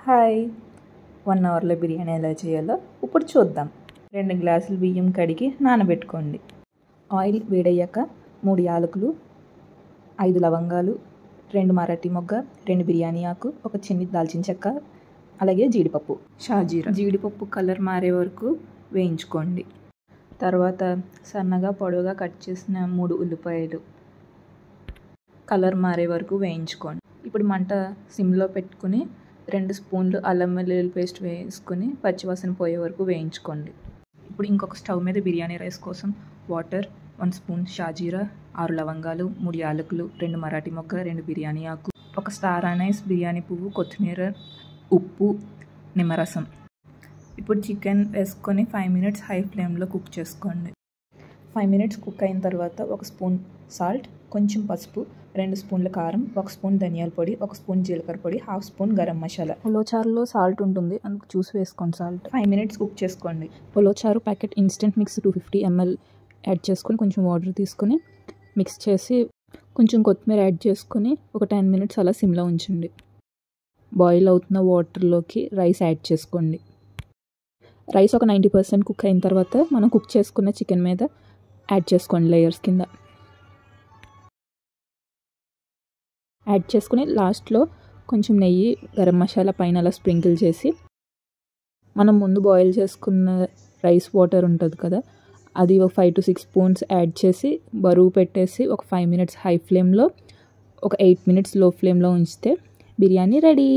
Hi 1 అవర్లో బిర్యానీ ఎలా చేయాలో ఇప్పుడు చూద్దాం. 2 గ్లాసులు బియ్యం కడిగి నానబెట్టుకోండి. ఆయిల్ వేడయ్యాక 3 యాలకులు, 5 లవంగాలు, 2 మరాఠీ మొగ్గ, 2 బిర్యానీ ఆకు, ఒక చిన్న దాల్చిన చెక్క, అలాగే జీడిపప్పు, షాజీరా. జీడిపప్పు కలర్ మారే వరకు వేయించుకోండి. తర్వాత సన్నగా పొడవుగా కట్ చేసిన 3 ఉల్లిపాయలు కలర్ మారే వరకు వేయించుకోండి. ఇప్పుడు మంట సిమ్లో పెట్టుకుని 2 స్పూన్లు అల్లం వెల్లుల్లి పేస్ట్ వేసుకొని పచ్చివాసన పోయే వరకు వేయించుకోండి. ఇప్పుడు ఇంకొక స్టవ్ మీద బిర్యానీ రైస్ కోసం వాటర్, 1 స్పూన్ షాజీరా, 6 లవంగాలు, 3 యాలకులు, 2 మరాఠీ మొగ్గ, 2 బిర్యానీ ఆకు, ఒక స్టార్ అనైస్, బిర్యానీ పువ్వు, కొత్తిమీర, ఉప్పు, నిమ్మరసం. ఇప్పుడు చికెన్ వేసుకొని 5 మినిట్స్ హై ఫ్లేమ్లో కుక్ చేసుకోండి. 5 మినిట్స్ కుక్ అయిన తర్వాత 1 స్పూన్ సాల్ట్, కొంచెం పసుపు, 2 స్పూన్ల కారం, 1 స్పూన్ ధనియాల పొడి, 1 స్పూన్ జీలకర్ర పొడి, 1/2 స్పూన్ గరం మసాలా. ఉలవచారులో సాల్ట్ ఉంటుంది, అందుకు చూసి వేసుకోండి సాల్ట్. 5 మినిట్స్ కుక్ చేసుకోండి. ఉలవచారు packet instant mix 250 ml add చేసుకొని కొంచెం వాటర్ తీసుకొని మిక్స్ చేసి కొంచెం కొత్తిమీర యాడ్ చేసుకొని ఒక 10 మినిట్స్ అలా సిమ్లో ఉంచండి. బాయిల్ అవుతున్న వాటర్లోకి రైస్ యాడ్ చేసుకోండి. రైస్ ఒక 90% కుక్ అయిన తర్వాత మనం కుక్ చేసుకున్న చికెన్ మీద యాడ్ చేసుకోండి. లేయర్స్ కింద యాడ్ చేసుకుని లాస్ట్లో కొంచెం నెయ్యి, గరం మసాలా పైన అలా స్ప్రింకిల్ చేసి మనం ముందు బాయిల్ చేసుకున్న రైస్ వాటర్ ఉంటుంది కదా, అది ఒక 5 to 6 స్పూన్స్ యాడ్ చేసి బరువు పెట్టేసి ఒక 5 మినిట్స్ హై ఫ్లేమ్లో, ఒక 8 మినిట్స్ లో ఫ్లేమ్లో ఉంచితే బిర్యానీ రెడీ.